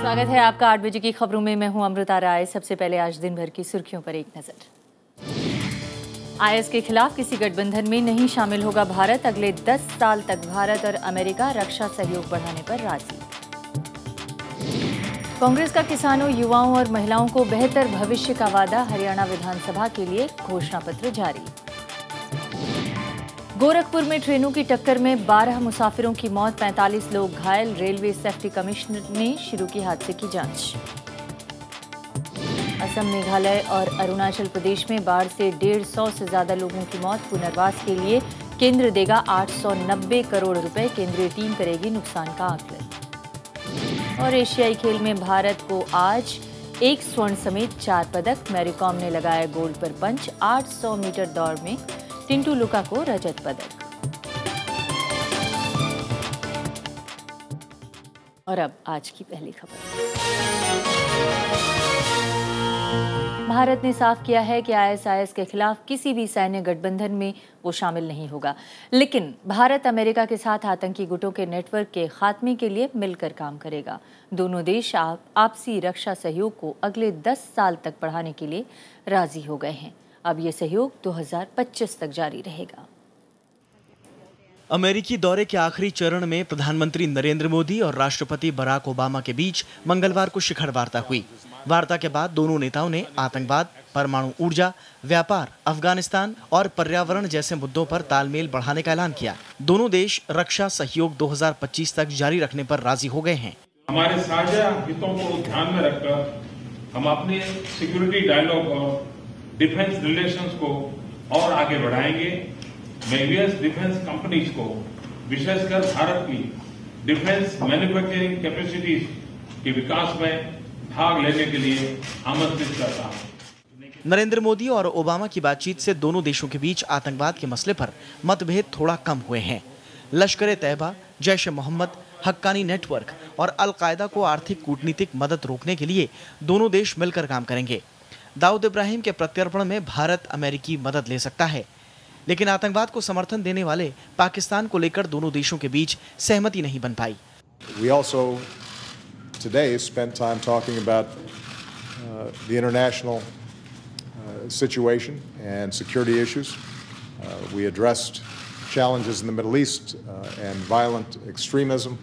स्वागत है आपका 8 बजे की खबरों में। मैं हूं अमृता राय। सबसे पहले आज दिन भर की सुर्खियों पर एक नजर। आईएस के खिलाफ किसी गठबंधन में नहीं शामिल होगा भारत। अगले 10 साल तक भारत और अमेरिका रक्षा सहयोग बढ़ाने पर राजी। कांग्रेस का किसानों, युवाओं और महिलाओं को बेहतर भविष्य का वादा। हरियाणा विधानसभा के लिए घोषणा पत्र जारी। गोरखपुर में ट्रेनों की टक्कर में 12 मुसाफिरों की मौत, 45 लोग घायल। रेलवे सेफ्टी कमिश्नर ने शुरू की हादसे की जांच। असम, मेघालय और अरुणाचल प्रदेश में बाढ़ से 150 से ज्यादा लोगों की मौत। पुनर्वास के लिए केंद्र देगा 890 करोड़ रुपए। केंद्रीय टीम करेगी नुकसान का आकलन। और एशियाई खेल में भारत को आज 1 स्वर्ण समेत 4 पदक। मैरीकॉम ने लगाया गोल्ड पर पंच। 800 मीटर दौड़ में टिंटू लुका को रजत पदक। और अब आज की पहली खबर। भारत ने साफ किया है कि आईएसआईएस के खिलाफ किसी भी सैन्य गठबंधन में वो शामिल नहीं होगा, लेकिन भारत अमेरिका के साथ आतंकी गुटों के नेटवर्क के खात्मे के लिए मिलकर काम करेगा। दोनों देश आपसी रक्षा सहयोग को अगले 10 साल तक बढ़ाने के लिए राजी हो गए हैं। अब ये सहयोग 2025 तक जारी रहेगा। अमेरिकी दौरे के आखिरी चरण में प्रधानमंत्री नरेंद्र मोदी और राष्ट्रपति बराक ओबामा के बीच मंगलवार को शिखर वार्ता हुई। वार्ता के बाद दोनों नेताओं ने आतंकवाद, परमाणु ऊर्जा, व्यापार, अफगानिस्तान और पर्यावरण जैसे मुद्दों पर तालमेल बढ़ाने का ऐलान किया। दोनों देश रक्षा सहयोग 2025 तक जारी रखने पर राजी हो गए हैं। हमारे साझा हितों को ध्यान में रखकर हम अपने सिक्योरिटी डायलॉग और डिफेंस रिलेशंस को और आगे बढ़ाएंगे। मैं यूएस डिफेंस कंपनीज को, विशेषकर भारत की डिफेंस मैन्युफैक्चरिंग कैपेसिटीज के विकास में भाग लेने के लिए आमंत्रित करता हूं। नरेंद्र मोदी और ओबामा की बातचीत से दोनों देशों के बीच आतंकवाद के मसले पर मतभेद थोड़ा कम हुए हैं। लश्कर-ए-तैयबा, जैश-ए-मोहम्मद, हक्कानी नेटवर्क और अल-कायदा को आर्थिक कूटनीतिक मदद रोकने के लिए दोनों देश मिलकर काम करेंगे। दाऊद इब्राहिम के प्रत्यर्पण में भारत अमेरिकी मदद ले सकता है, लेकिन आतंकवाद को समर्थन देने वाले पाकिस्तान को लेकर दोनों देशों के बीच सहमति नहीं बन पाई। We also today spent time talking about the international situation and security issues. We addressed challenges in the Middle East and violent extremism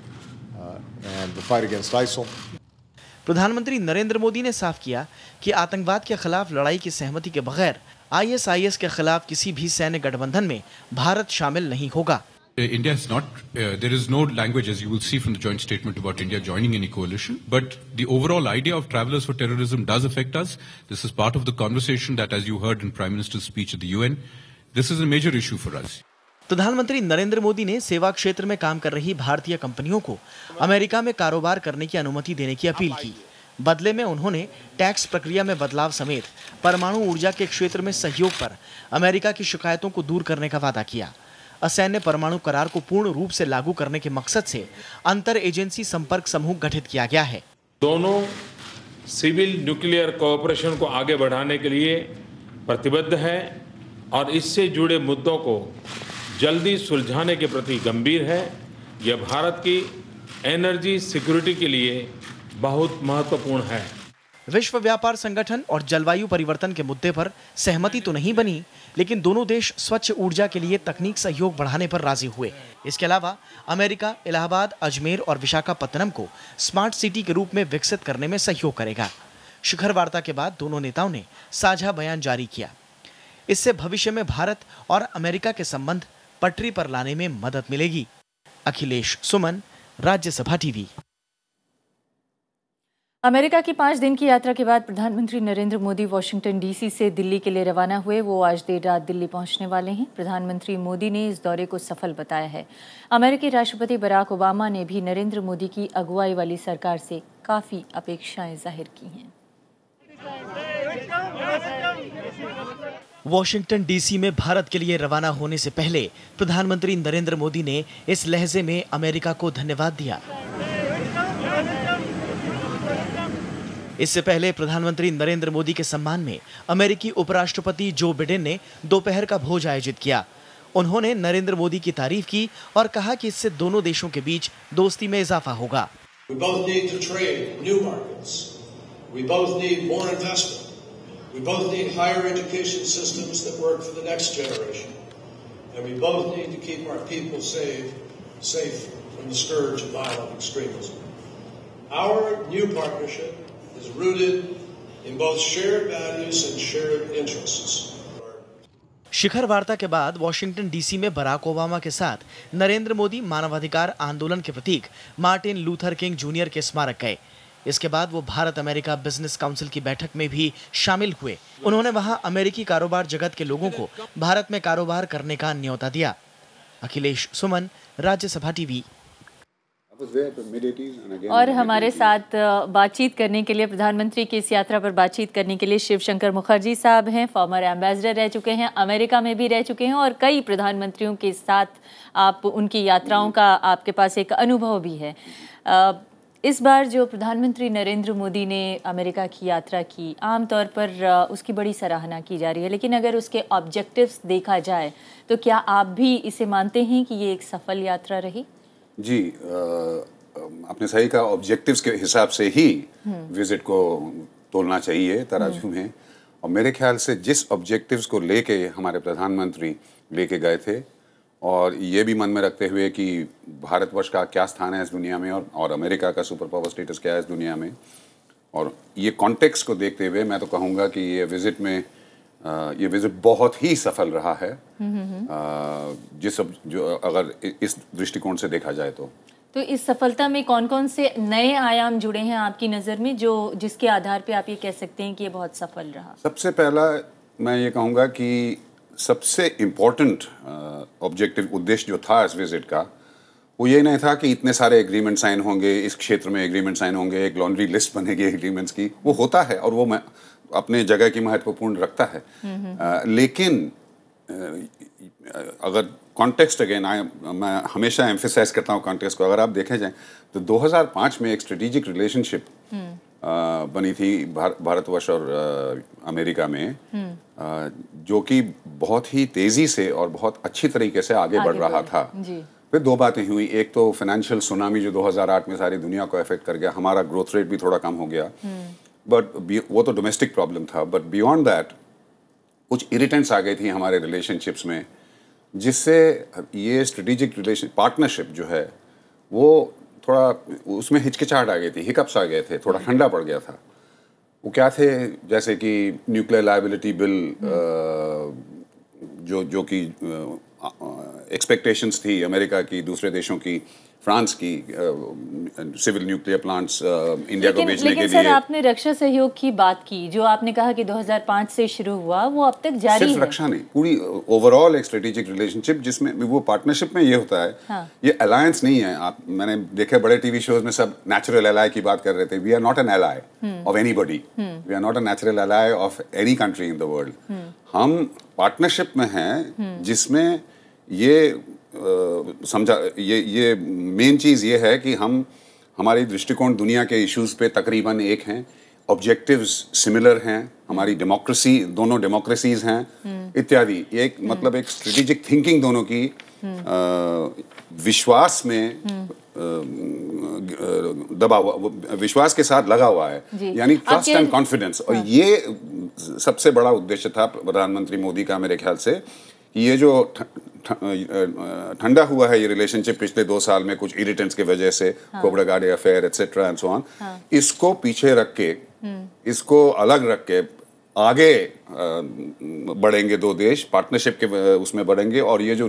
and the fight against ISIL. प्रधानमंत्री नरेंद्र मोदी ने साफ किया कि आतंकवाद के खिलाफ लड़ाई की सहमति के बगैर आईएसआईएस के खिलाफ किसी भी सैन्य गठबंधन में भारत शामिल नहीं होगा। India is not, there is no language, as you will see from the joint statement, about India joining any coalition. But the overall idea of Travelers for Terrorism does affect us. This is part of the conversation that, as you heard in Prime Minister's speech at the UN, this is a major issue for us. प्रधानमंत्री नरेंद्र मोदी ने सेवा क्षेत्र में काम कर रही भारतीय कंपनियों को अमेरिका में कारोबार करने की अनुमति देने की अपील की। बदले में उन्होंने टैक्स प्रक्रिया में बदलाव समेत परमाणु ऊर्जा के क्षेत्र में सहयोग पर अमेरिका की शिकायतों को दूर करने का वादा किया। असैन्य परमाणु करार को पूर्ण रूप से लागू करने के मकसद से अंतर एजेंसी संपर्क समूह गठित किया गया है। दोनों सिविल न्यूक्लियर कोऑपरेशन को आगे बढ़ाने के लिए प्रतिबद्ध है और इससे जुड़े मुद्दों को जल्दी सुलझाने के प्रति गंभीर है। यह भारत की एनर्जी सिक्योरिटी के लिए बहुत महत्वपूर्ण है। विश्व व्यापार संगठन और जलवायु परिवर्तन के मुद्दे पर सहमति तो नहीं बनी, लेकिन दोनों देश स्वच्छ ऊर्जा के लिए तकनीक सहयोग बढ़ाने पर राजी हुए। इसके अलावा अमेरिका इलाहाबाद, अजमेर और विशाखापत्तनम को स्मार्ट सिटी के रूप में विकसित करने में सहयोग करेगा। शिखर वार्ता के बाद दोनों नेताओं ने साझा बयान जारी किया। इससे भविष्य में भारत और अमेरिका के संबंध पटरी पर लाने में मदद मिलेगी। अखिलेश सुमन, राज्यसभा टीवी। अमेरिका की 5 दिन की यात्रा के बाद प्रधानमंत्री नरेंद्र मोदी वॉशिंगटन डीसी से दिल्ली के लिए रवाना हुए। वो आज देर रात दिल्ली पहुंचने वाले हैं। प्रधानमंत्री मोदी ने इस दौरे को सफल बताया है। अमेरिकी राष्ट्रपति बराक ओबामा ने भी नरेंद्र मोदी की अगुवाई वाली सरकार से काफी अपेक्षाएं जाहिर की हैं। वॉशिंगटन डीसी में भारत के लिए रवाना होने से पहले प्रधानमंत्री नरेंद्र मोदी ने इस लहजे में अमेरिका को धन्यवाद दिया। इससे पहले प्रधानमंत्री नरेंद्र मोदी के सम्मान में अमेरिकी उपराष्ट्रपति जो बिडेन ने दोपहर का भोज आयोजित किया। उन्होंने नरेंद्र मोदी की तारीफ की और कहा कि इससे दोनों देशों के बीच दोस्ती में इजाफा होगा। We both need to trade new markets. We both need more investment. We both need higher education systems that work for the next generation. And we both need to keep our people safe from the scourge of violent extremism. Our new partnership is rooted in both shared values and shared interests. शिखर वार्ता के बाद Washington DC में Barack Obama के साथ नरेंद्र मोदी मानवाधिकार आंदोलन के प्रतीक Martin Luther king junior के स्मारक गए। इसके बाद वो भारत अमेरिका बिजनेस काउंसिल की बैठक में भी शामिल हुए। उन्होंने वहां अमेरिकी कारोबार जगत के लोगों को भारत में कारोबार करने का न्योता दिया। अखिलेश सुमन, राज्यसभा टीवी। और हमारे साथ बातचीत करने के लिए, प्रधानमंत्री की इस यात्रा पर बातचीत करने के लिए शिवशंकर मुखर्जी साहब हैं। फॉर्मर एम्बेसडर रह चुके हैं, अमेरिका में भी रह चुके हैं और कई प्रधानमंत्रियों के साथ आप उनकी यात्राओं का आपके पास एक अनुभव भी है। इस बार जो प्रधानमंत्री नरेंद्र मोदी ने अमेरिका की यात्रा की, आमतौर पर उसकी बड़ी सराहना की जा रही है, लेकिन अगर उसके ऑब्जेक्टिव्स देखा जाए तो क्या आप भी इसे मानते हैं कि ये एक सफल यात्रा रही? जी, आपने सही कहा, ऑब्जेक्टिव्स के हिसाब से ही विजिट को तोलना चाहिए तराजू में। और मेरे ख्याल से जिस ऑब्जेक्टिव्स को लेके हमारे प्रधानमंत्री लेके गए थे और ये भी मन में रखते हुए कि भारतवर्ष का क्या स्थान है इस दुनिया में और अमेरिका का सुपर पावर स्टेटस क्या है इस दुनिया में, और ये कॉन्टेक्स्ट को देखते हुए मैं तो कहूँगा कि ये विजिट बहुत ही सफल रहा है, जो अगर इस दृष्टिकोण से देखा जाए तो इस सफलता में कौन कौन से नए आयाम जुड़े हैं आपकी नज़र में, जिसके आधार पे आप ये कह सकते हैं कि ये बहुत सफल रहा? सबसे पहला मैं ये कहूँगा कि सबसे इम्पोर्टेंट ऑब्जेक्टिव उद्देश्य जो था इस विजिट का, वो ये नहीं था कि इतने सारे एग्रीमेंट साइन होंगे, इस क्षेत्र में एग्रीमेंट साइन होंगे, एक लॉन्ड्री लिस्ट बनेगी एग्रीमेंट्स की। वो होता है और वो अपने जगह की महत्वपूर्ण रखता है, लेकिन अगर कॉन्टेक्स्ट अगेन मैं हमेशा एम्फेसाइज करता हूँ कॉन्टेक्स्ट को, अगर आप देखे जाएं तो 2005 में एक स्ट्रेटेजिक रिलेशनशिप बनी थी भारतवर्ष और अमेरिका में, जो कि बहुत ही तेजी से और बहुत अच्छी तरीके से आगे बढ़ रहा था। फिर दो बातें हुई, एक तो फाइनेंशियल सुनामी जो 2008 में सारी दुनिया को अफेक्ट कर गया, हमारा ग्रोथ रेट भी थोड़ा कम हो गया, बट वो तो डोमेस्टिक प्रॉब्लम था। बट बियॉन्ड दैट कुछ इरिटेंट्स आ गई थी हमारे रिलेशनशिप्स में, जिससे ये स्ट्रेटेजिक पार्टनरशिप जो है वो थोड़ा उसमें हिचकिचाहट आ गई थी, हिकअप्स आ गए थे, थोड़ा ठंडा पड़ गया था। वो क्या थे, जैसे कि न्यूक्लियर लायबिलिटी बिल, जो कि एक्सपेक्टेशंस थी अमेरिका की, दूसरे देशों की, फ्रांस की, सिविल न्यूक्लियर प्लांट्स इंडिया को बेचने के लिए। सर, आपने रक्षा सहयोग की बात की, जो आपने कहा कि 2005 से शुरू हुआ, वो अब तक जारी है। सिर्फ रक्षा नहीं, पूरी ओवरऑल एक स्ट्रेटेजिक रिलेशनशिप, जिसमें वो पार्टनरशिप में ये होता है। हाँ। ये अलायंस नहीं है। मैंने देखे बड़े टीवी शोज में सब नेचुरल एलाय की बात कर रहे थे। We are not an ally of anybody, we are not a natural ally of any country in the world. हम पार्टनरशिप में हैं जिसमें ये समझा, ये मेन चीज़ ये है कि हमारी दृष्टिकोण दुनिया के इश्यूज पे तकरीबन एक हैं, ऑब्जेक्टिव्स सिमिलर हैं, हमारी डेमोक्रेसी, दोनों डेमोक्रेसीज हैं इत्यादि। एक मतलब एक स्ट्रेटेजिक थिंकिंग दोनों की विश्वास में दबा हुआ, विश्वास के साथ लगा हुआ है, यानी ट्रस्ट एंड कॉन्फिडेंस। और ये सबसे बड़ा उद्देश्य था प्रधानमंत्री मोदी का मेरे ख्याल से। ये जो ठंडा हुआ है ये रिलेशनशिप पिछले 2 साल में कुछ इरिटेंट्स की वजह से, Khobragade affair etcetera and so on, इसको पीछे रख के, इसको अलग रख के आगे बढ़ेंगे दो देश, पार्टनरशिप के उसमें बढ़ेंगे। और ये जो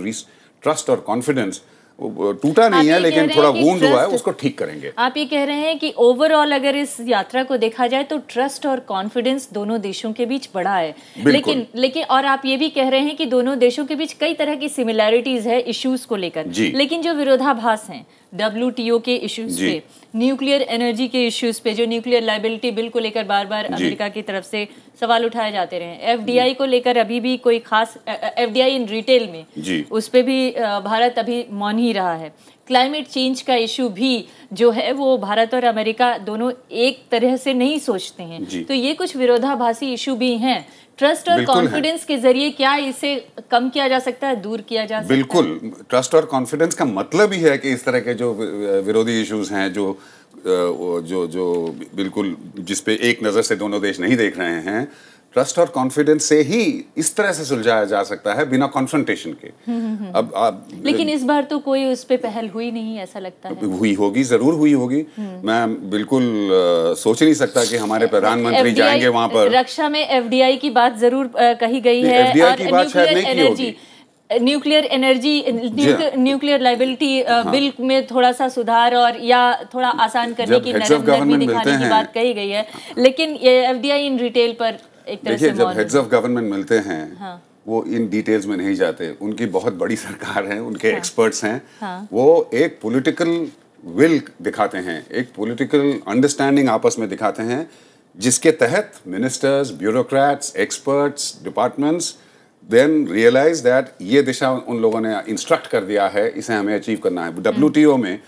ट्रस्ट और कॉन्फिडेंस टूटा नहीं है, लेकिन थोड़ा वूंड हुआ है, उसको ठीक करेंगे। आप ये कह रहे हैं कि ओवरऑल अगर इस यात्रा को देखा जाए तो ट्रस्ट और कॉन्फिडेंस दोनों देशों के बीच बढ़ा है, लेकिन और आप ये भी कह रहे हैं कि दोनों देशों के बीच कई तरह की सिमिलैरिटीज है इश्यूज को लेकर, लेकिन जो विरोधाभास हैं WTO के इश्यूज पे, न्यूक्लियर एनर्जी के इश्यूज पे, जो न्यूक्लियर लायबिलिटी बिल को लेकर बार बार अमेरिका की तरफ से सवाल उठाए जाते रहे, FDI को लेकर अभी भी कोई खास FDI इन रिटेल में, उस पे भी भारत अभी मौन ही रहा है। क्लाइमेट चेंज का इशू भी जो है वो भारत और अमेरिका दोनों एक तरह से नहीं सोचते हैं, तो ये कुछ विरोधाभासी इशू भी हैं। ट्रस्ट और कॉन्फिडेंस के जरिए क्या इसे कम किया जा सकता है, दूर किया जा सकता है? बिल्कुल, ट्रस्ट और कॉन्फिडेंस का मतलब ही है कि इस तरह के जो विरोधी इश्यूज हैं, जो बिल्कुल जिसपे एक नजर से दोनों देश नहीं देख रहे हैं, ट्रस्ट और कॉन्फिडेंस से ही इस तरह से सुलझाया जा सकता है, बिना कॉन्फ्रंटेशन के। लेकिन इस बार तो कोई उस पे पहल हुई नहीं, ऐसा लगता है। हुई होगी, जरूर हुई होगी। मैं बिल्कुल सोच नहीं सकता कि हमारे प्रधानमंत्री जाएंगे वहां पर। रक्षा में एफडीआई की बात जरूर कही गई है, एफडीआई की बात शायद नहीं की होगी। Nuclear energy, nuclear liability bill में थोड़ा सा सुधार और या थोड़ा आसान करने की नरमी दिखाने की बात कही गई है, लेकिन ये एफडीआई इन रिटेल पर एक तरह से जब हेड्स ऑफ गवर्नमेंट मिलते हैं, वो इन डिटेल्स में नहीं जाते। उनकी बहुत बड़ी सरकार है, उनके एक्सपर्ट्स हैं, वो एक पॉलिटिकल विल दिखाते हैं, एक पॉलिटिकल अंडरस्टैंडिंग आपस में दिखाते हैं, जिसके तहत ministers, bureaucrats, experts, departments then realise that ये दिशा उन लोगों ने इंस्ट्रक्ट कर दिया है, इसे हमें अचीव करना है। WTO में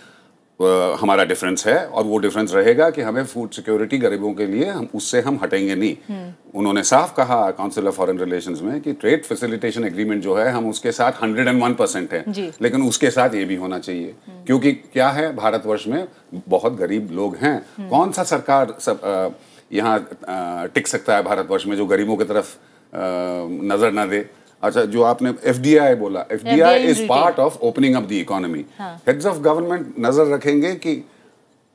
हमारा डिफरेंस है और वो डिफरेंस रहेगा कि हमें फूड सिक्योरिटी गरीबों के लिए उससे हम हटेंगे नहीं। उन्होंने साफ कहा काउंसिल ऑफ फॉरेन रिलेशंस में कि ट्रेड फैसिलिटेशन एग्रीमेंट जो है, हम उसके साथ 101% है, लेकिन उसके साथ ये भी होना चाहिए, क्योंकि क्या है, भारतवर्ष में बहुत गरीब लोग हैं। कौन सा सरकार यहाँ टिक सकता है भारतवर्ष में जो गरीबों की तरफ नजर ना दे? अच्छा, जो आपने एफडीआई बोला, FDI is part of opening up the economy. Heads of government नजर रखेंगे कि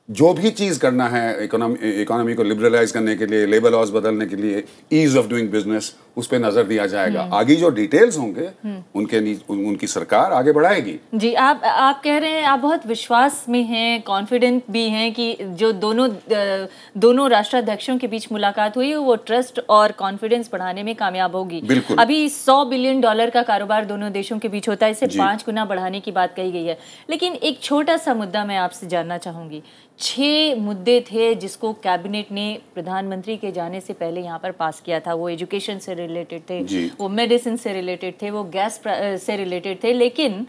जो भी चीज करना है इकोनॉमी को लिबरलाइज करने के लिए, लेबर लॉज बदलने के लिए, ईज ऑफ डूइंग बिजनेस, उस पर नजर दिया जाएगा। आगे जो डिटेल्स होंगे उनकी सरकार आगे बढ़ाएगी। जी, आप कह रहे हैं, आप बहुत विश्वास में हैं, कॉन्फिडेंट भी हैं कि जो दोनों राष्ट्राध्यक्षों के बीच मुलाकात हुई वो ट्रस्ट और कॉन्फिडेंस बढ़ाने में कामयाब होगी। अभी $100 बिलियन का कारोबार दोनों देशों के बीच होता है, इसे 5 गुना बढ़ाने की बात कही गई है। लेकिन एक छोटा सा मुद्दा मैं आपसे जानना चाहूंगी। 6 मुद्दे थे जिसको कैबिनेट ने प्रधानमंत्री के जाने से पहले यहाँ पर पास किया था। वो एजुकेशन से रिलेटेड थे, वो मेडिसिन से रिलेटेड थे, वो गैस से रिलेटेड थे, लेकिन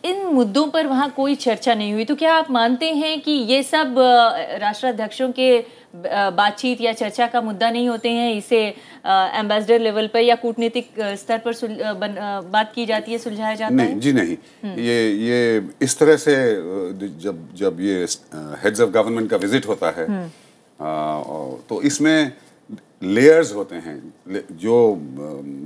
इन मुद्दों पर वहाँ कोई चर्चा नहीं हुई। तो क्या आप मानते हैं कि ये सब राष्ट्राध्यक्षों के बातचीत या चर्चा का मुद्दा नहीं होते हैं, इसे एम्बेसडर लेवल पर या कूटनीतिक स्तर पर बात की जाती है, सुलझाया जाता है? जी नहीं, ये इस तरह से जब ये हेड्स ऑफ गवर्नमेंट का विजिट होता है, तो इसमें लेयर्स होते हैं। जो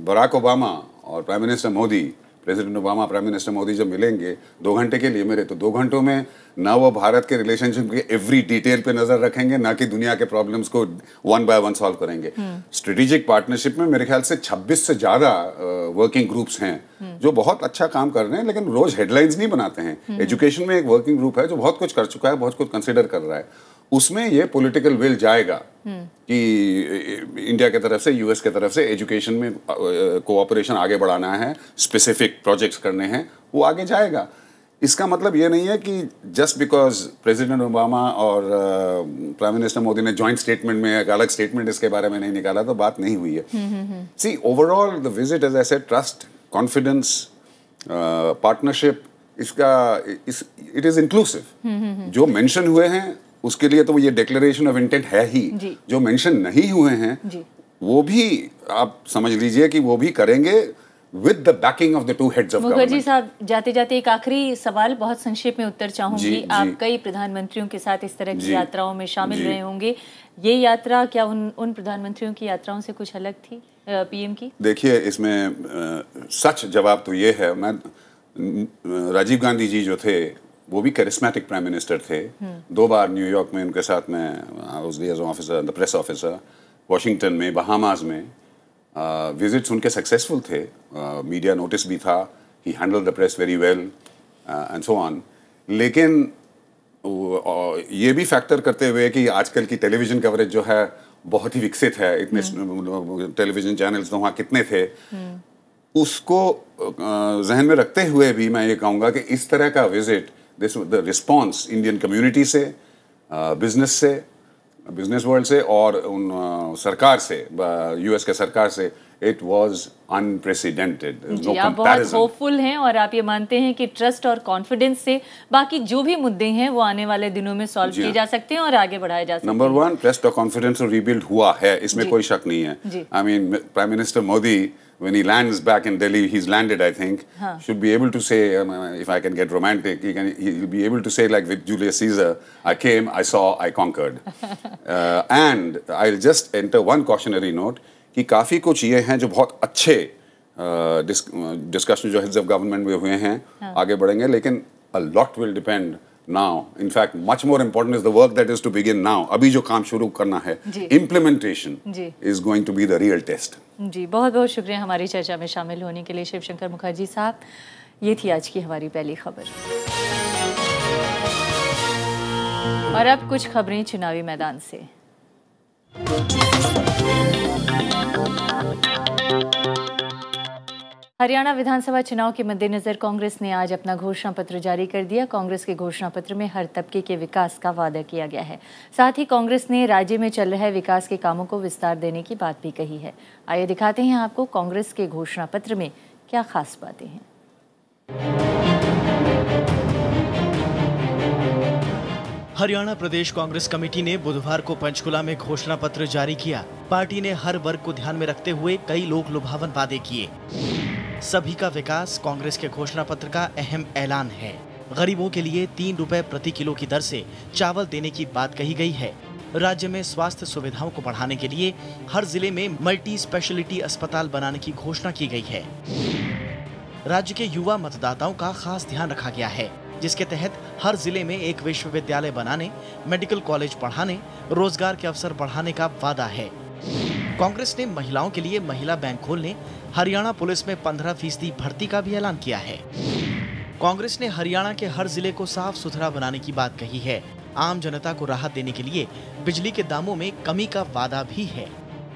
बराक ओबामा और prime minister Modi, president Obama, prime minister Modi जब मिलेंगे 2 घंटे के लिए मेरे, तो 2 घंटों में ना वो भारत के रिलेशनशिप के एवरी डिटेल पे नजर रखेंगे, ना कि दुनिया के प्रॉब्लम्स को 1 बाय 1 सॉल्व करेंगे। स्ट्रेटेजिक पार्टनरशिप में मेरे ख्याल से 26 से ज्यादा वर्किंग ग्रुप्स हैं जो बहुत अच्छा काम कर रहे हैं, लेकिन रोज हेडलाइंस नहीं बनाते हैं। एजुकेशन में एक वर्किंग ग्रुप है जो बहुत कुछ कर चुका है, बहुत कुछ कंसिडर कर रहा है। उसमें ये पॉलिटिकल विल जाएगा कि इंडिया की तरफ से, यूएस की तरफ से एजुकेशन में कोऑपरेशन आगे बढ़ाना है, स्पेसिफिक प्रोजेक्ट्स करने हैं, वो आगे जाएगा। इसका मतलब ये नहीं है कि जस्ट बिकॉज प्रेसिडेंट ओबामा और प्राइम मिनिस्टर मोदी ने जॉइंट स्टेटमेंट में एक अलग स्टेटमेंट इसके बारे में नहीं निकाला तो बात नहीं हुई है। See, overall the visit, as I said, trust, confidence, partnership, it is inclusive. जो मेंशन हुए हैं उसके लिए तो ये डिक्लेरेशन ऑफ इंटेंट है ही। जो मेंशन नहीं हुए हैं वो भी आप समझ लीजिए कि वो भी करेंगे with the backing of the two heads of government। Mukherjee साहब, जाते जाते एक आखिरी सवाल, बहुत संक्षेप में उत्तर चाहूंगी। आप कई प्रधानमंत्रियों के साथ इस तरह की यात्राओं में शामिल रहे होंगे। ये यात्रा क्या उन प्रधानमंत्रियों की यात्राओं से कुछ अलग थी, पीएम की? देखिए, इसमें सच जवाब तो ये है, मैं राजीव गांधी जी जो थे वो भी करिस्मेटिक प्राइम मिनिस्टर थे। 2 बार न्यूयॉर्क में उनके साथ में I was liaison officer, the press officer, Washington में, बहामास में। विजिट्स उनके सक्सेसफुल थे, मीडिया नोटिस भी था, he handled the press very well and so on. लेकिन ये भी फैक्टर करते हुए कि आजकल की टेलीविज़न कवरेज जो है बहुत ही विकसित है, इतने टेलीविज़न चैनल्स तो वहाँ कितने थे, उसको जहन में रखते हुए भी मैं ये कहूँगा कि इस तरह का visit, the response Indian community से, बिजनेस से, बिजनेस वर्ल्ड से और उन सरकार से, यूएस के सरकार से, इट वाज अनप्रेसिडेंटेड। जी, आप बहुत होपफुल हैं और आप ये मानते हैं कि ट्रस्ट और कॉन्फिडेंस से बाकी जो भी मुद्दे हैं वो आने वाले दिनों में सॉल्व किए जा सकते हैं और आगे बढ़ाए जा सकते हैं। नंबर 1, ट्रस्ट और कॉन्फिडेंस रीबिल्ड हुआ है, इसमें कोई शक नहीं है। I mean, prime minister Modi, when he lands back in Delhi, he's landed, I think, should be able to say, if I can get romantic, he'll be able to say like with Julius Caesar, I came, I saw, I conquered. And I'll just enter one cautionary note कि काफ़ी कुछ ये हैं जो बहुत अच्छे discussion जो heads of government में हुए हैं, आगे बढ़ेंगे, लेकिन a lot will depend now. In fact, much more important is the work that is to begin now. अभी जो काम शुरू करना है, implementation is going to be the real test. जी, बहुत बहुत शुक्रिया हमारी चर्चा में शामिल होने के लिए शिवशंकर मुखर्जी साहब। ये थी आज की हमारी पहली खबर। और अब कुछ खबरें चुनावी मैदान से। हरियाणा विधानसभा चुनाव के मद्देनजर कांग्रेस ने आज अपना घोषणा पत्र जारी कर दिया। कांग्रेस के घोषणा पत्र में हर तबके के विकास का वादा किया गया है। साथ ही कांग्रेस ने राज्य में चल रहे विकास के कामों को विस्तार देने की बात भी कही है। आइए दिखाते हैं आपको कांग्रेस के घोषणा पत्र में क्या खास बातें हैं। हरियाणा प्रदेश कांग्रेस कमेटी ने बुधवार को पंचकुला में घोषणा पत्र जारी किया। पार्टी ने हर वर्ग को ध्यान में रखते हुए कई लोक लुभावन वादे किए। सभी का विकास कांग्रेस के घोषणा पत्र का अहम ऐलान है। गरीबों के लिए 3 रुपए प्रति किलो की दर से चावल देने की बात कही गई है। राज्य में स्वास्थ्य सुविधाओं को बढ़ाने के लिए हर जिले में मल्टी स्पेशलिटी अस्पताल बनाने की घोषणा की गई है। राज्य के युवा मतदाताओं का खास ध्यान रखा गया है, जिसके तहत हर जिले में एक विश्वविद्यालय बनाने, मेडिकल कॉलेज बढ़ाने, रोजगार के अवसर बढ़ाने का वादा है। कांग्रेस ने महिलाओं के लिए महिला बैंक खोलने, हरियाणा पुलिस में 15% भर्ती का भी ऐलान किया है। कांग्रेस ने हरियाणा के हर जिले को साफ सुथरा बनाने की बात कही है। आम जनता को राहत देने के लिए बिजली के दामों में कमी का वादा भी है।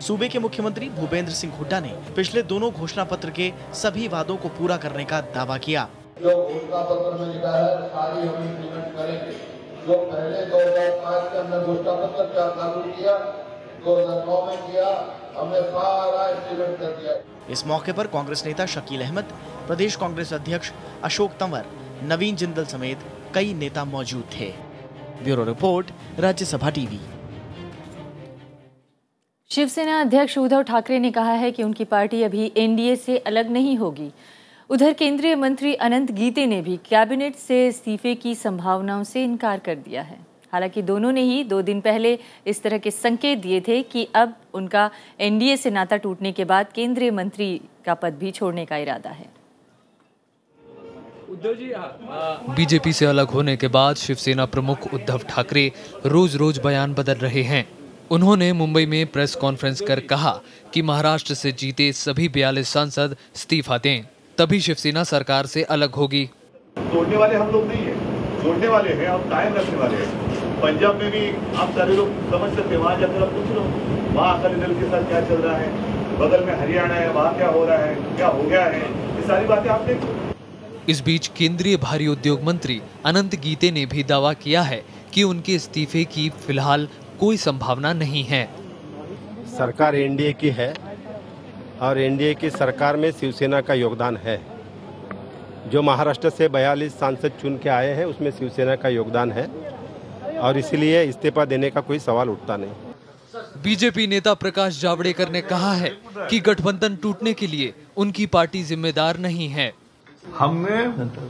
सूबे के मुख्यमंत्री भूपेंद्र सिंह हुड्डा ने पिछले दोनों घोषणा पत्र के सभी वादों को पूरा करने का दावा किया। जो घोषणा पत्र में लिखा है सारी हम इम्प्लीमेंट करेंगे। जो पहले 2005 के हमने घोषणा पत्र क्या लागू किया, 2009 में किया, हमने सारा इम्प्लीमेंट कर दिया। इस मौके पर कांग्रेस नेता शकील अहमद, प्रदेश कांग्रेस अध्यक्ष अशोक तंवर, नवीन जिंदल समेत कई नेता मौजूद थे। Bureau report, Rajya Sabha TV. Shiv Sena अध्यक्ष उद्धव ठाकरे ने कहा है कि उनकी पार्टी अभी एनडीए से अलग नहीं होगी। उधर केंद्रीय मंत्री अनंत गीते ने भी कैबिनेट से इस्तीफे की संभावनाओं से इनकार कर दिया है। हालांकि दोनों ने ही 2 दिन पहले इस तरह के संकेत दिए थे कि अब उनका एनडीए से नाता टूटने के बाद केंद्रीय मंत्री का पद भी छोड़ने का इरादा है। बीजेपी से अलग होने के बाद शिवसेना प्रमुख उद्धव ठाकरे रोज बयान बदल रहे हैं। उन्होंने मुंबई में प्रेस कॉन्फ्रेंस कर कहा कि महाराष्ट्र से जीते सभी 42 सांसद इस्तीफा दें, तभी शिवसेना सरकार से अलग होगी। तोड़ने वाले हम लोग नहीं है, जोड़ने वाले हैं और कायम रखने वाले हैं। पंजाब में भी आप सारे लोग समझ सकते हैं, वहाँ जाकर आप पूछ लो वहाँ अकाली दल के साथ क्या चल रहा है, बगल में हरियाणा है वहाँ क्या हो रहा है, क्या हो गया है, ये सारी बातें आप देखो। इस बीच केंद्रीय भारी उद्योग मंत्री अनंत गीते ने भी दावा किया है कि उनके इस्तीफे की फिलहाल कोई संभावना नहीं है। सरकार एनडीए की है और एनडीए की सरकार में शिवसेना का योगदान है। जो महाराष्ट्र से 42 सांसद चुन के आए हैं उसमें शिवसेना का योगदान है और इसलिए इस्तीफा देने का कोई सवाल उठता नहीं। बीजेपी नेता प्रकाश जावड़ेकर ने कहा है कि गठबंधन टूटने के लिए उनकी पार्टी जिम्मेदार नहीं है। हमने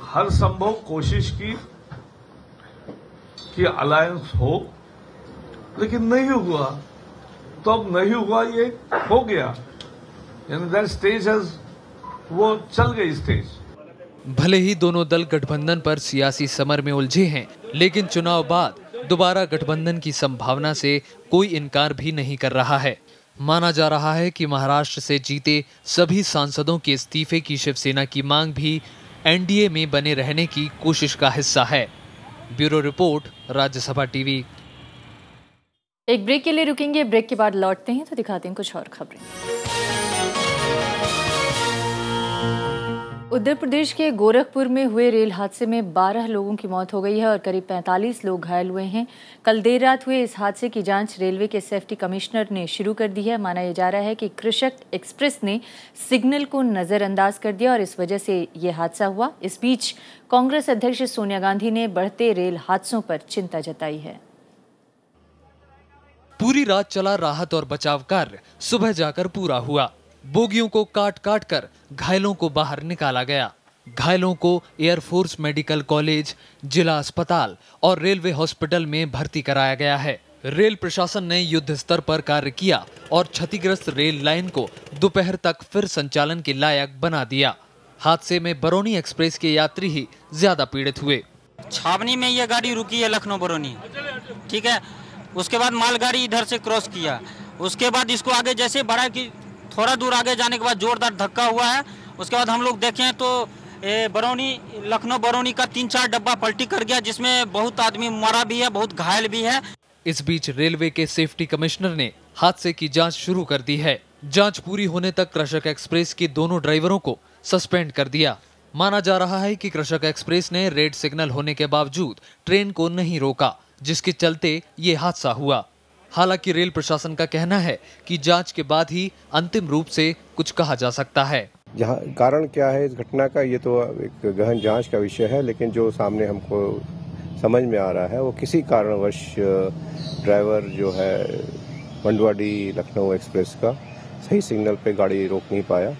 हर संभव कोशिश की कि अलायंस हो, लेकिन नहीं हुआ। तो अब नहीं हुआ, ये हो गया, यानी दैट स्टेज हैज, वो चल गई स्टेज। भले ही दोनों दल गठबंधन पर सियासी समर में उलझे हैं, लेकिन चुनाव बाद दोबारा गठबंधन की संभावना से कोई इनकार भी नहीं कर रहा है। माना जा रहा है कि महाराष्ट्र से जीते सभी सांसदों के इस्तीफे की शिवसेना की मांग भी एनडीए में बने रहने की कोशिश का हिस्सा है। Bureau report, Rajya Sabha TV. एक ब्रेक के लिए रुकेंगे, ब्रेक के बाद लौटते हैं तो दिखाते हैं कुछ और खबरें। उत्तर प्रदेश के गोरखपुर में हुए रेल हादसे में 12 लोगों की मौत हो गई है और करीब 45 लोग घायल हुए हैं। कल देर रात हुए इस हादसे की जांच रेलवे के सेफ्टी कमिश्नर ने शुरू कर दी है। माना जा रहा है कि कृषक एक्सप्रेस ने सिग्नल को नजरअंदाज कर दिया और इस वजह से ये हादसा हुआ। इस बीच कांग्रेस अध्यक्ष सोनिया गांधी ने बढ़ते रेल हादसों पर चिंता जताई है। पूरी रात चला राहत और बचाव कार्य सुबह जाकर पूरा हुआ। बोगियों को काट काट कर घायलों को बाहर निकाला गया। घायलों को एयरफोर्स मेडिकल कॉलेज, जिला अस्पताल और रेलवे हॉस्पिटल में भर्ती कराया गया है। रेल प्रशासन ने युद्ध स्तर पर कार्य किया और क्षतिग्रस्त रेल लाइन को दोपहर तक फिर संचालन के लायक बना दिया। हादसे में बरौनी एक्सप्रेस के यात्री ही ज्यादा पीड़ित हुए। छावनी में ये गाड़ी रुकी है, लखनऊ बरौनी, ठीक है। उसके बाद मालगाड़ी इधर से क्रॉस किया, उसके बाद इसको आगे जैसे बढ़ा कि थोड़ा दूर आगे जाने के बाद जोरदार धक्का हुआ है। उसके बाद हम लोग देखें तो बरौनी, लखनऊ बरौनी का 3-4 डब्बा पलटी कर गया, जिसमें बहुत आदमी मरा भी है, बहुत घायल भी है। इस बीच रेलवे के सेफ्टी कमिश्नर ने हादसे की जांच शुरू कर दी है। जांच पूरी होने तक कृषक एक्सप्रेस के दोनों ड्राइवरों को सस्पेंड कर दिया। माना जा रहा है कि कृषक एक्सप्रेस ने रेड सिग्नल होने के बावजूद ट्रेन को नहीं रोका, जिसके चलते ये हादसा हुआ। हालांकि रेल प्रशासन का कहना है कि जांच के बाद ही अंतिम रूप से कुछ कहा जा सकता है। जहां कारण क्या है इस घटना का, ये तो एक गहन जांच का विषय है, लेकिन जो सामने हमको समझ में आ रहा है वो किसी कारणवश ड्राइवर जो है मंडवाडी लखनऊ एक्सप्रेस का सही सिग्नल पे गाड़ी रोक नहीं पाया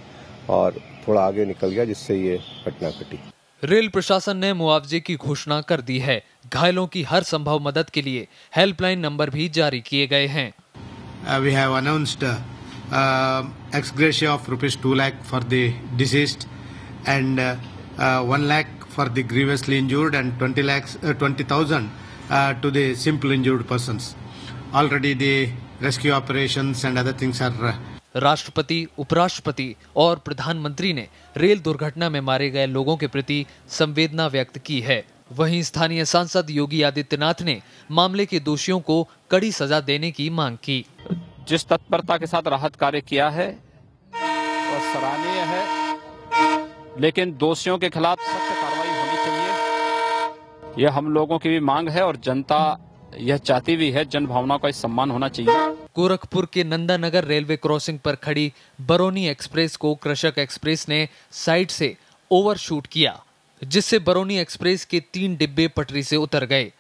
और थोड़ा आगे निकल गया, जिससे ये घटना घटी। रेल प्रशासन ने मुआवजे की घोषणा कर दी है। घायलों की हर संभव मदद के लिए हेल्पलाइन नंबर भी जारी किए गए हैं। We have announced ex gratia of ₹2 lakh for the deceased and 1 lakh for the grievously injured and 20,000 to the simple injured persons. Already the rescue operations and other things are राष्ट्रपति, उपराष्ट्रपति और प्रधानमंत्री ने रेल दुर्घटना में मारे गए लोगों के प्रति संवेदना व्यक्त की है। वहीं स्थानीय सांसद योगी आदित्यनाथ ने मामले के दोषियों को कड़ी सजा देने की मांग की। जिस तत्परता के साथ राहत कार्य किया है और सराहनीय है, लेकिन दोषियों के खिलाफ सख्त कार्रवाई होनी चाहिए। यह हम लोगों की भी मांग है और जनता यह चाहती भी है। जन भावना का सम्मान होना चाहिए। गोरखपुर के नंदानगर रेलवे क्रॉसिंग पर खड़ी बरौनी एक्सप्रेस को कृषक एक्सप्रेस ने साइड से ओवरशूट किया, जिससे बरौनी एक्सप्रेस के 3 डिब्बे पटरी से उतर गए।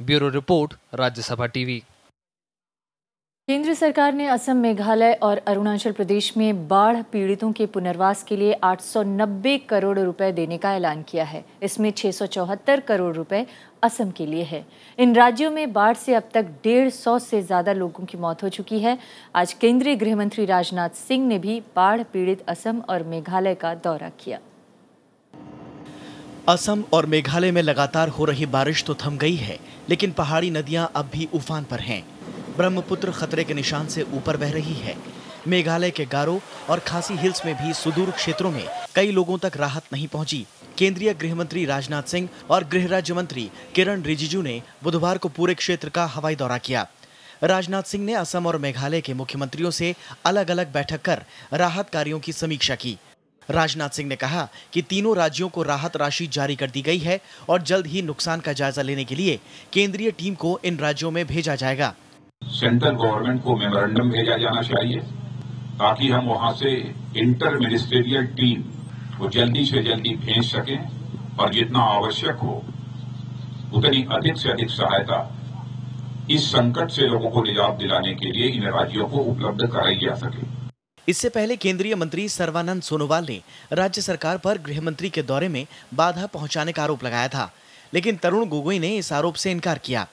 Bureau report, Rajya Sabha TV. केंद्र सरकार ने असम, मेघालय और अरुणाचल प्रदेश में बाढ़ पीड़ितों के पुनर्वास के लिए 890 करोड़ रुपए देने का ऐलान किया है। इसमें 674 करोड़ रुपए असम के लिए है। इन राज्यों में बाढ़ से अब तक 150 से ज्यादा लोगों की मौत हो चुकी है। आज केंद्रीय गृह मंत्री राजनाथ सिंह ने भी बाढ़ पीड़ित असम और मेघालय का दौरा किया। असम और मेघालय में लगातार हो रही बारिश तो थम गई है, लेकिन पहाड़ी नदियां अब भी उफान पर हैं। ब्रह्मपुत्र खतरे के निशान से ऊपर बह रही है। मेघालय के गारो और खासी हिल्स में भी सुदूर क्षेत्रों में कई लोगों तक राहत नहीं पहुंची। केंद्रीय गृह मंत्री राजनाथ सिंह और गृह राज्य मंत्री किरण रिजिजू ने बुधवार को पूरे क्षेत्र का हवाई दौरा किया। राजनाथ सिंह ने असम और मेघालय के मुख्यमंत्रियों से अलग अलग बैठक कर राहत कार्यों की समीक्षा की। राजनाथ सिंह ने कहा कि तीनों राज्यों को राहत राशि जारी कर दी गई है और जल्द ही नुकसान का जायजा लेने के लिए केंद्रीय टीम को इन राज्यों में भेजा जाएगा। सेंट्रल गवर्नमेंट को मेमोरेंडम भेजा जाना चाहिए ताकि हम वहां से इंटर मिनिस्ट्रियल टीम को जल्दी से जल्दी भेज सकें और जितना आवश्यक हो उतनी अधिक से अधिक सहायता इस संकट से लोगों को निजात दिलाने के लिए इन राज्यों को उपलब्ध कराई जा सके। इससे पहले केंद्रीय मंत्री सर्बानंद सोनोवाल ने राज्य सरकार पर गृह मंत्री के दौरे में बाधा पहुंचाने का आरोप लगाया था, लेकिन तरुण गोगोई ने इस आरोप से इनकार किया।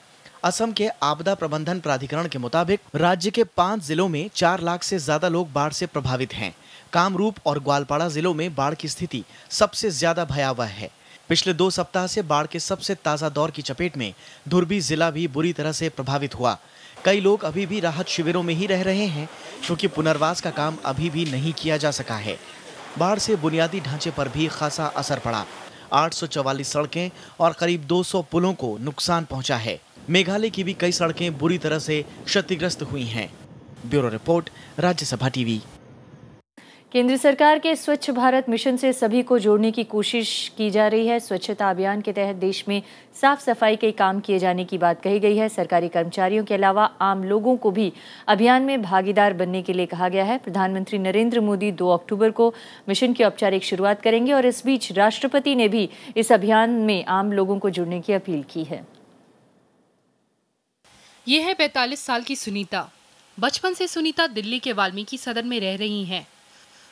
असम के आपदा प्रबंधन प्राधिकरण के मुताबिक राज्य के 5 जिलों में 4 लाख से ज्यादा लोग बाढ़ से प्रभावित हैं। कामरूप और ग्वालपाड़ा जिलों में बाढ़ की स्थिति सबसे ज्यादा भयावह है। पिछले 2 सप्ताह से बाढ़ के सबसे ताजा दौर की चपेट में धुरबी जिला भी बुरी तरह से प्रभावित हुआ। कई लोग अभी भी राहत शिविरों में ही रह रहे हैं, क्योंकि पुनर्वास का काम अभी भी नहीं किया जा सका है। बाढ़ से बुनियादी ढांचे पर भी खासा असर पड़ा। 844 सड़कें और करीब 200 पुलों को नुकसान पहुंचा है। मेघालय की भी कई सड़कें बुरी तरह से क्षतिग्रस्त हुई हैं। Bureau report, Rajya Sabha TV. केंद्र सरकार के स्वच्छ भारत मिशन से सभी को जोड़ने की कोशिश की जा रही है। स्वच्छता अभियान के तहत देश में साफ सफाई के काम किए जाने की बात कही गई है। सरकारी कर्मचारियों के अलावा आम लोगों को भी अभियान में भागीदार बनने के लिए कहा गया है। प्रधानमंत्री नरेंद्र मोदी 2 अक्टूबर को मिशन की औपचारिक शुरुआत करेंगे और इस बीच राष्ट्रपति ने भी इस अभियान में आम लोगों को जुड़ने की अपील की है। ये है 45 साल की सुनीता। बचपन से सुनीता दिल्ली के वाल्मीकि सदन में रह रही हैं।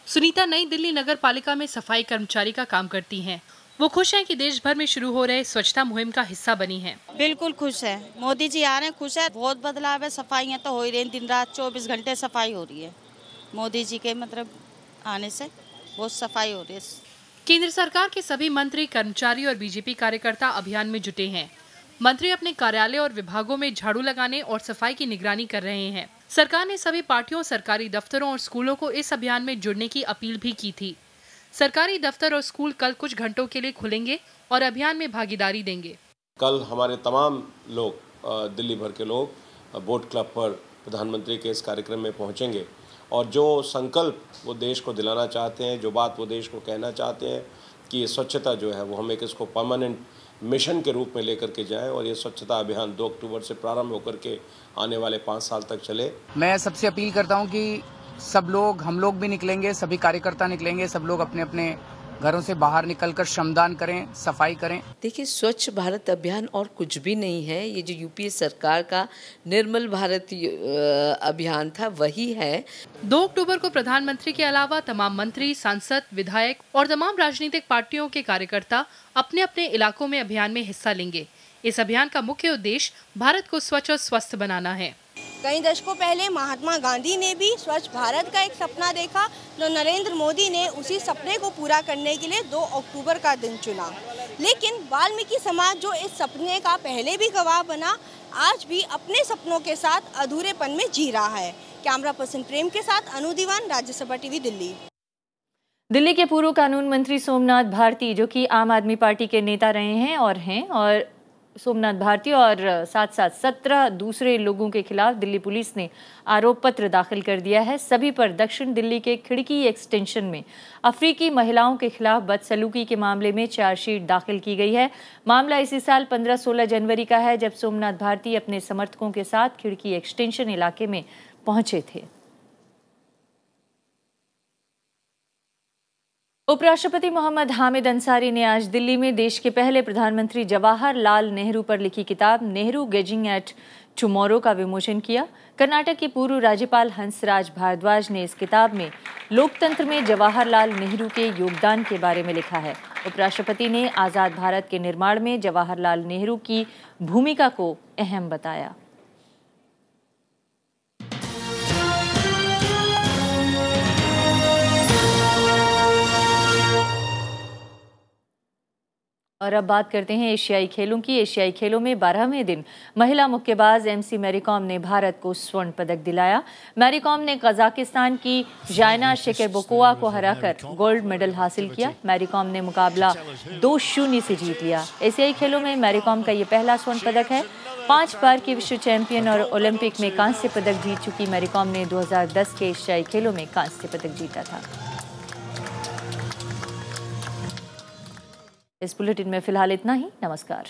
सुनीता नई दिल्ली नगर पालिका में सफाई कर्मचारी का काम करती हैं। वो खुश हैं कि देश भर में शुरू हो रहे स्वच्छता मुहिम का हिस्सा बनी हैं। बिल्कुल खुश है, मोदी जी आ रहे हैं, खुश है। बहुत बदलाव है, सफाइयाँ तो हो ही रही हैं, दिन रात 24 घंटे सफाई हो रही है। मोदी जी के आने से बहुत सफाई हो रही है। केंद्र सरकार के सभी मंत्री, कर्मचारी और बीजेपी कार्यकर्ता अभियान में जुटे हैं। मंत्री अपने कार्यालय और विभागों में झाड़ू लगाने और सफाई की निगरानी कर रहे हैं। सरकार ने सभी पार्टियों, सरकारी दफ्तरों और स्कूलों को इस अभियान में जुड़ने की अपील भी की थी। सरकारी दफ्तर और स्कूल कल कुछ घंटों के लिए खुलेंगे और अभियान में भागीदारी देंगे। कल हमारे तमाम लोग, दिल्ली भर के लोग बोट क्लब पर प्रधानमंत्री के इस कार्यक्रम में पहुंचेंगे और जो संकल्प वो देश को दिलाना चाहते हैं, जो बात वो देश को कहना चाहते हैं कि ये स्वच्छता जो है वो हम एक इसको परमानेंट मिशन के रूप में लेकर के जाएं और ये स्वच्छता अभियान 2 अक्टूबर से प्रारंभ होकर के आने वाले 5 साल तक चले। मैं सबसे अपील करता हूं कि सब लोग, हम लोग भी निकलेंगे, सभी कार्यकर्ता निकलेंगे, सब लोग अपने अपने घरों से बाहर निकलकर श्रमदान करें, सफाई करें। देखिए, स्वच्छ भारत अभियान और कुछ भी नहीं है। ये जो यूपीए सरकार का निर्मल भारत अभियान था वही है। 2 अक्टूबर को प्रधानमंत्री के अलावा तमाम मंत्री, सांसद, विधायक और तमाम राजनीतिक पार्टियों के कार्यकर्ता अपने अपने इलाकों में अभियान में हिस्सा लेंगे। इस अभियान का मुख्य उद्देश्य भारत को स्वच्छ और स्वस्थ बनाना है। कई दशकों पहले महात्मा गांधी ने भी स्वच्छ भारत का एक सपना देखा, तो नरेंद्र मोदी ने उसी सपने को पूरा करने के लिए 2 अक्टूबर का दिन चुना। लेकिन वाल्मीकि समाज जो इस सपने का पहले भी गवाह बना, आज भी अपने सपनों के साथ अधूरेपन में जी रहा है। कैमरा पर्सन प्रेम के साथ अनु दीवान, राज्यसभा टीवी, दिल्ली। दिल्ली के पूर्व कानून मंत्री सोमनाथ भारती, जो कि आम आदमी पार्टी के नेता रहे हैं और सोमनाथ भारती और साथ साथ 17 दूसरे लोगों के खिलाफ दिल्ली पुलिस ने आरोप पत्र दाखिल कर दिया है। सभी पर दक्षिण दिल्ली के खिड़की एक्सटेंशन में अफ्रीकी महिलाओं के खिलाफ बदसलूकी के मामले में चार्जशीट दाखिल की गई है। मामला इसी साल 15-16 जनवरी का है, जब सोमनाथ भारती अपने समर्थकों के साथ खिड़की एक्सटेंशन इलाके में पहुंचे थे। उपराष्ट्रपति मोहम्मद हामिद अंसारी ने आज दिल्ली में देश के पहले प्रधानमंत्री जवाहरलाल नेहरू पर लिखी किताब नेहरू गेजिंग एट टुमारो का विमोचन किया। कर्नाटक के पूर्व राज्यपाल हंसराज भारद्वाज ने इस किताब में लोकतंत्र में जवाहरलाल नेहरू के योगदान के बारे में लिखा है। उपराष्ट्रपति ने आज़ाद भारत के निर्माण में जवाहरलाल नेहरू की भूमिका को अहम बताया। और अब बात करते हैं एशियाई खेलों की। एशियाई खेलों में 12वें दिन महिला मुक्केबाज एमसी मैरीकॉम ने भारत को स्वर्ण पदक दिलाया। मैरीकॉम ने कजाकिस्तान की जायना शेकेरबोकोवा को हराकर गोल्ड मेडल हासिल किया। मैरीकॉम ने मुकाबला 2-0 से जीत लिया। एशियाई खेलों में मैरीकॉम का ये पहला स्वर्ण पदक है। 5 बार की विश्व चैंपियन और ओलंपिक में कांस्य पदक जीत चुकी मैरीकॉम ने 2010 के एशियाई खेलों में कांस्य पदक जीता था। इस बुलेटिन में फिलहाल इतना ही। नमस्कार।